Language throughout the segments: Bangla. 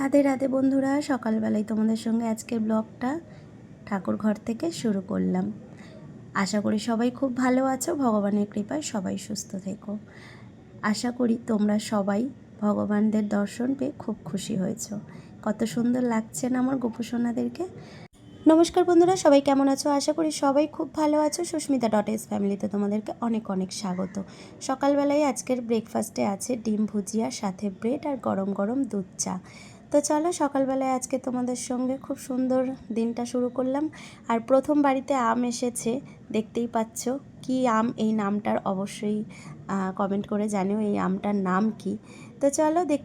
রাধে রাধে বন্ধুরা, সকালবেলায় তোমাদের সঙ্গে আজকের ব্লগটা ঠাকুর ঘর থেকে শুরু করলাম। আশা করি সবাই খুব ভালো আছো, ভগবানের কৃপায় সবাই সুস্থ থেকো। আশা করি তোমরা সবাই ভগবানদের দর্শন পেয়ে খুব খুশি হয়েছো। কত সুন্দর লাগছে না আমার গোপুসোনাদেরকে। নমস্কার বন্ধুরা, সবাই কেমন আছো? আশা করি সবাই খুব ভালো আছো। সুস্মিতা ডটেস ফ্যামিলিতে তোমাদেরকে অনেক অনেক স্বাগত। সকালবেলায় আজকের ব্রেকফাস্টে আছে ডিম ভুজিয়া, সাথে ব্রেড আর গরম গরম দুধ চা। তো চলো সকালবেলায় আজকে তোমাদের সঙ্গে খুব সুন্দর দিনটা শুরু করলাম। আর প্রথম বাড়িতে আম এসেছে, দেখতেই পাচ্ছ। কি আম, এই নামটার অবশ্যই কমেন্ট করে জানিও এই আমটার নাম কি। তো চলো দেখ।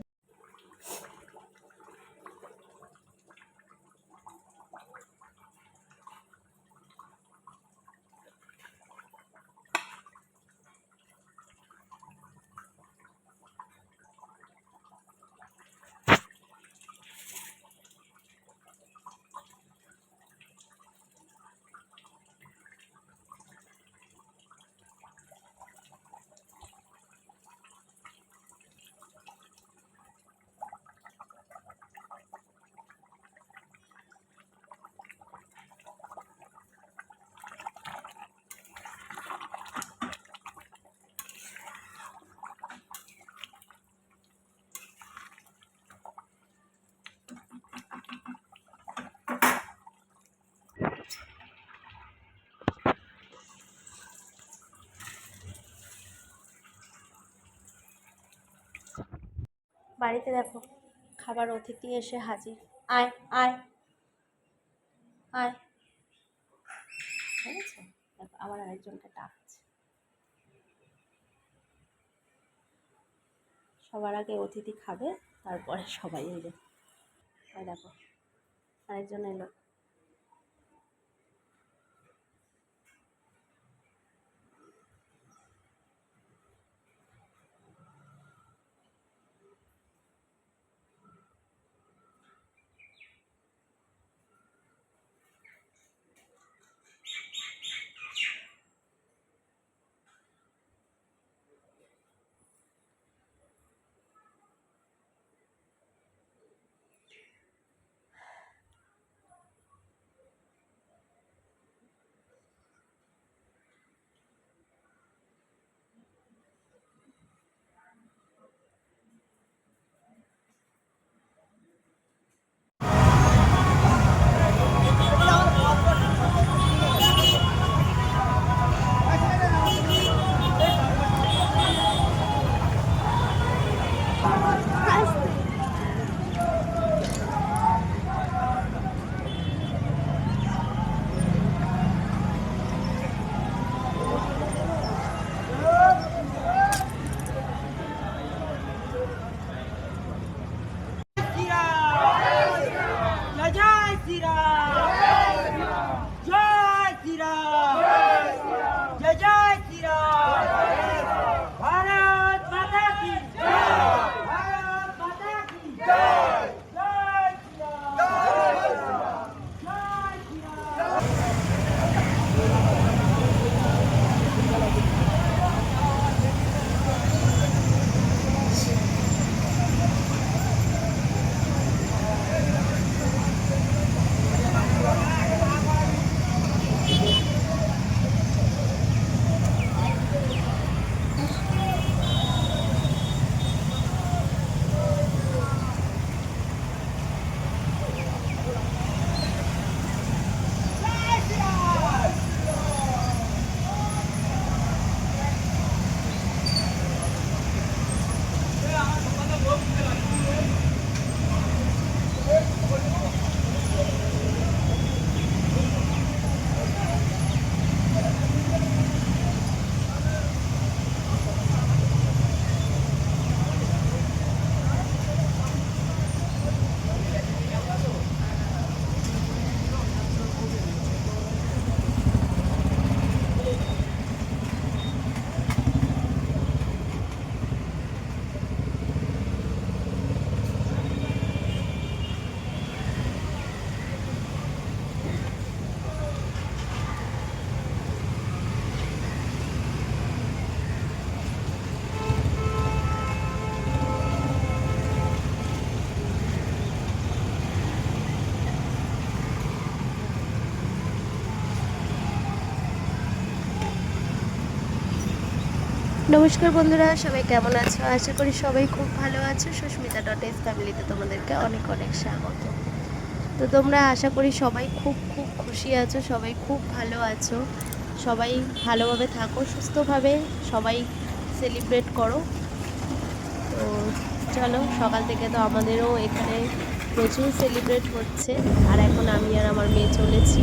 বাড়িতে দেখো খাবার অতিথি এসে হাজির। আয় আয় আয়, ঠিক আছে? দেখো আবার আরেকজনকে ডাকছে। সবার আগে অতিথি খাবে, তারপরে সবাই এলো। দেখো আরেকজন এলো। নমস্কার বন্ধুরা, সবাই কেমন আছো? আশা করি সবাই খুব ভালো আছো। সুস্মিতা.s ফ্যামিলিতে তোমাদেরকে অনেক অনেক স্বাগত। তো তোমরা আশা করি সবাই খুব খুব খুশি আছো, সবাই খুব ভালো আছো, সবাই ভালোভাবে থাকো, সুস্থভাবে সবাই সেলিব্রেট করো। তো চলো, সকাল থেকে তো আমাদেরও এখানে প্রচুর সেলিব্রেট হচ্ছে, আর এখন আমি আর আমার মেয়ে চলেছি।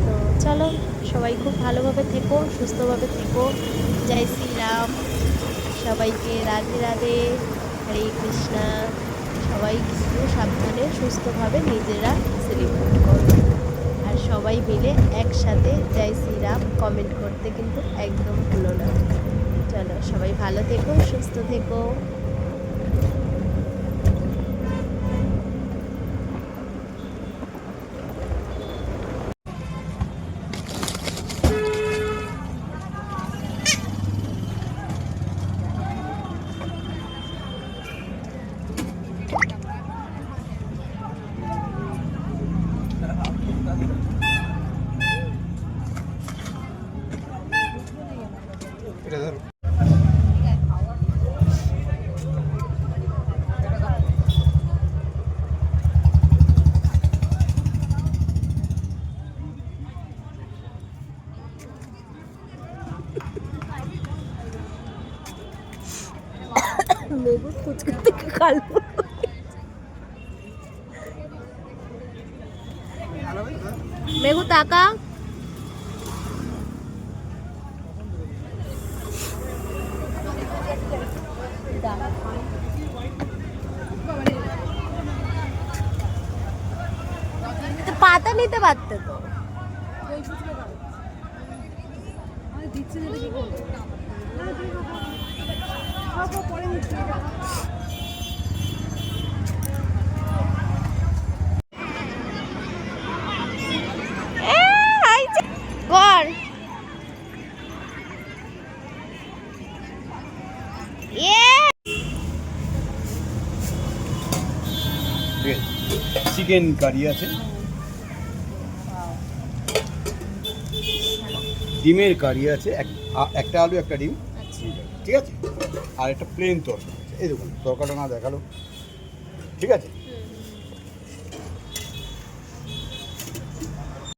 তো চলো, সবাই খুব ভালোভাবে থেকো, সুস্থভাবে থেকো। জয় শ্রীরাম, সবাইকে রাধে রাধে, হরে কৃষ্ণা। সবাই কিন্তু সাবধানে সুস্থভাবে নিজেরা সেলিব্রেট করো, আর সবাই মিলে একসাথে জয় শ্রীরাম কমেন্ট করতে কিন্তু একদম ভুলো না। চলো, সবাই ভালো থেকো, সুস্থ থেকো। এটা ধরো। মেঘু ফুচকা থেকে কালবো। মেঘু তাকা। পাতা নিতে পারতে তো। কর চিকেন কারি আছে, ডিমের কারি আছে, একটা আলু একটা ডিম, ঠিক আছে, আর একটা প্লেন তরকারি আছে। এই দেখুন তরকারিটা না দেখালো, ঠিক আছে।